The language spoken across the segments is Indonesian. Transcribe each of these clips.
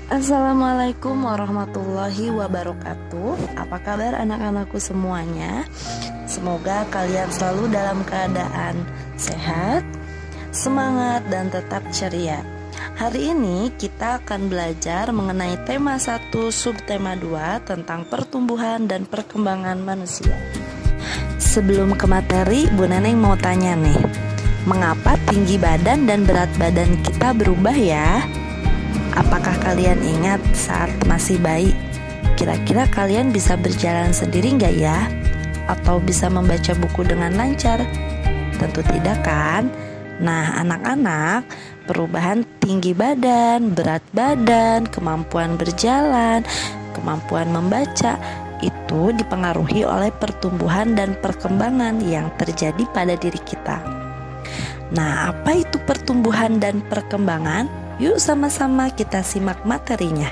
Assalamualaikum warahmatullahi wabarakatuh. Apa kabar anak-anakku semuanya? Semoga kalian selalu dalam keadaan sehat, semangat, dan tetap ceria. Hari ini kita akan belajar mengenai tema 1 subtema 2 tentang pertumbuhan dan perkembangan manusia. Sebelum ke materi, Bu Neneng mau tanya nih, mengapa tinggi badan dan berat badan kita berubah ya? Apakah kalian ingat saat masih bayi? Kira-kira kalian bisa berjalan sendiri nggak ya? Atau bisa membaca buku dengan lancar? Tentu tidak kan? Nah, anak-anak, perubahan tinggi badan, berat badan, kemampuan berjalan, kemampuan membaca itu dipengaruhi oleh pertumbuhan dan perkembangan yang terjadi pada diri kita. Nah, apa itu pertumbuhan dan perkembangan? Yuk sama-sama kita simak materinya.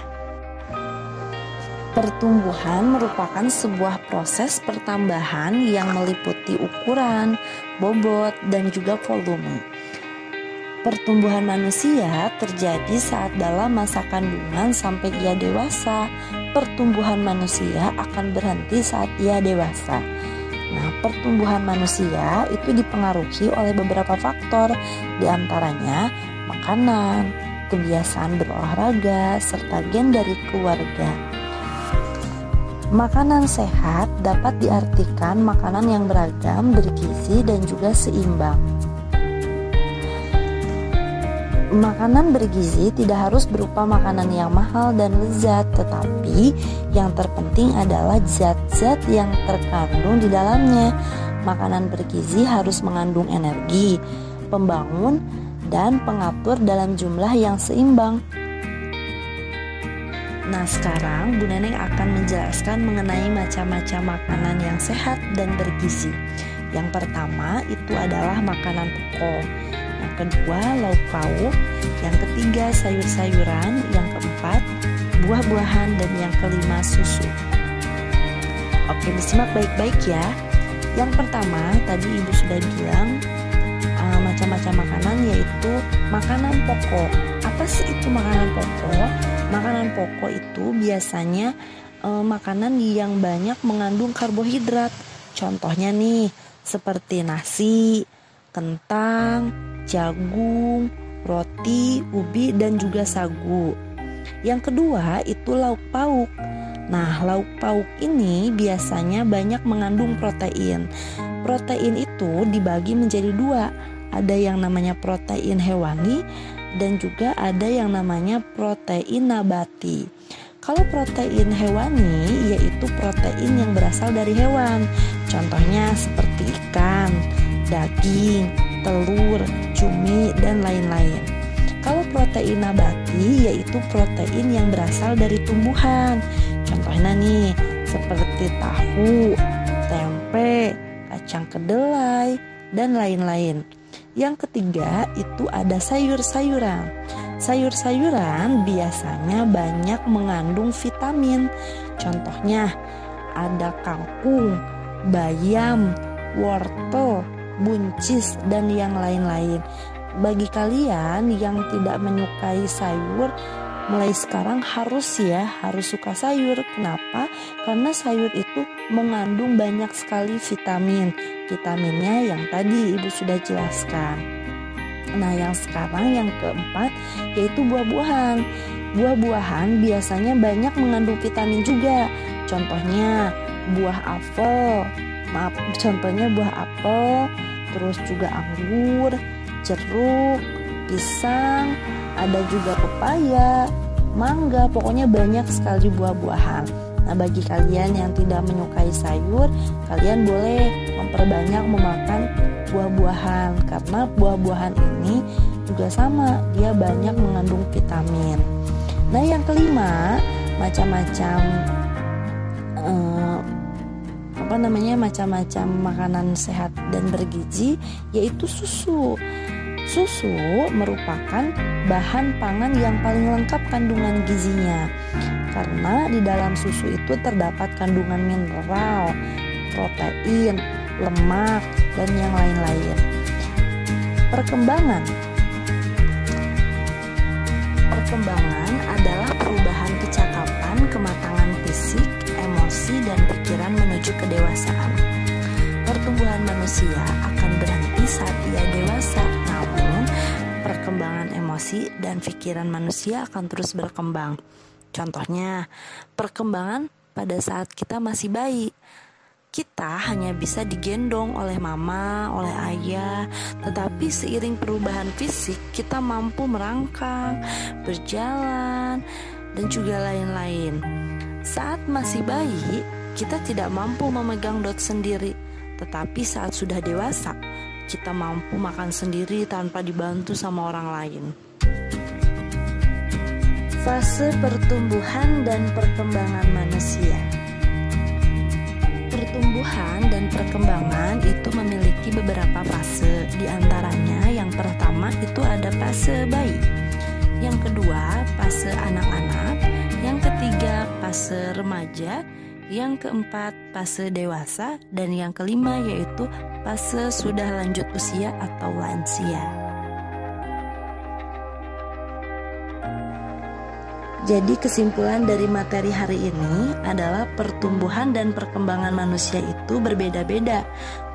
Pertumbuhan merupakan sebuah proses pertambahan yang meliputi ukuran, bobot, dan juga volume. Pertumbuhan manusia terjadi saat dalam masa kandungan sampai ia dewasa. Pertumbuhan manusia akan berhenti saat ia dewasa. Nah, pertumbuhan manusia itu dipengaruhi oleh beberapa faktor, diantaranya makanan, kebiasaan berolahraga, serta gen dari keluarga. Makanan sehat dapat diartikan makanan yang beragam, bergizi, dan juga seimbang. Makanan bergizi tidak harus berupa makanan yang mahal dan lezat, tetapi yang terpenting adalah zat-zat yang terkandung di dalamnya. Makanan bergizi harus mengandung energi, pembangun, dan pengatur dalam jumlah yang seimbang. Nah, sekarang Bu Neneng akan menjelaskan mengenai macam-macam makanan yang sehat dan bergizi. Yang pertama itu adalah makanan pokok, yang kedua lauk pauk, yang ketiga sayur-sayuran, yang keempat buah-buahan, dan yang kelima susu. Oke, disimak baik-baik ya. Yang pertama tadi Ibu sudah bilang macam-macam makanan, yaitu makanan pokok. Apa sih itu makanan pokok? Makanan pokok itu biasanya makanan yang banyak mengandung karbohidrat. Contohnya nih, seperti nasi, kentang, jagung, roti, ubi, dan juga sagu. Yang kedua itu lauk pauk. Nah, lauk pauk ini biasanya banyak mengandung protein. Protein itu dibagi menjadi dua. Ada yang namanya protein hewani dan juga ada yang namanya protein nabati. Kalau protein hewani yaitu protein yang berasal dari hewan. Contohnya seperti ikan, daging, telur, cumi, dan lain-lain. Kalau protein nabati yaitu protein yang berasal dari tumbuhan. Contohnya nih seperti tahu, tempe, kacang kedelai, dan lain-lain. Yang ketiga itu ada sayur-sayuran. Sayur-sayuran biasanya banyak mengandung vitamin. Contohnya ada kangkung, bayam, wortel, buncis, dan yang lain-lain. Bagi kalian yang tidak menyukai sayur, mulai sekarang harus suka sayur. Kenapa? Karena sayur itu mengandung banyak sekali vitamin. Vitaminnya yang tadi Ibu sudah jelaskan. Nah, yang sekarang yang keempat yaitu buah-buahan. Buah-buahan biasanya banyak mengandung vitamin juga. Contohnya buah apel. Buah apel, terus juga anggur, jeruk, pisang, ada juga pepaya, mangga, pokoknya banyak sekali buah-buahan. Nah, bagi kalian yang tidak menyukai sayur, kalian boleh memperbanyak memakan buah-buahan, karena buah-buahan ini juga sama, dia banyak mengandung vitamin. Nah, yang kelima, macam-macam macam-macam makanan sehat dan bergizi, yaitu susu. Susu merupakan bahan pangan yang paling lengkap kandungan gizinya, karena di dalam susu itu terdapat kandungan mineral, protein, lemak, dan yang lain-lain. Perkembangan adalah perubahan menuju kedewasaan. Pertumbuhan manusia akan berhenti saat ia dewasa, namun perkembangan emosi dan pikiran manusia akan terus berkembang. Contohnya, perkembangan pada saat kita masih bayi. Kita hanya bisa digendong oleh mama, oleh ayah, tetapi seiring perubahan fisik, kita mampu merangkak, berjalan, dan juga lain-lain. Saat masih bayi, kita tidak mampu memegang dot sendiri, tetapi saat sudah dewasa, kita mampu makan sendiri tanpa dibantu sama orang lain. Fase pertumbuhan dan perkembangan manusia. Pertumbuhan dan perkembangan itu memiliki beberapa fase. Di antaranya yang pertama itu ada fase bayi, yang kedua fase anak-anak, yang ketiga fase remaja, yang keempat fase dewasa, dan yang kelima yaitu fase sudah lanjut usia atau lansia. Jadi kesimpulan dari materi hari ini adalah pertumbuhan dan perkembangan manusia itu berbeda-beda,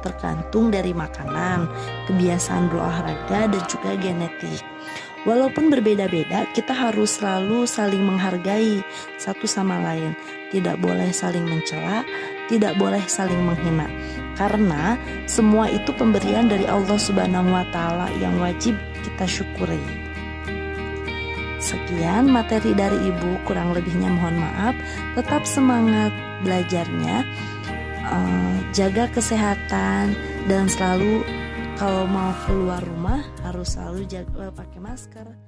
tergantung dari makanan, kebiasaan berolahraga, dan juga genetik. Walaupun berbeda-beda, kita harus selalu saling menghargai satu sama lain. Tidak boleh saling mencela, tidak boleh saling menghina. Karena semua itu pemberian dari Allah Subhanahu wa Ta'ala yang wajib kita syukuri. Sekian materi dari Ibu, kurang lebihnya mohon maaf. Tetap semangat belajarnya, jaga kesehatan, dan selalu kalau mau keluar rumah harus selalu pakai masker.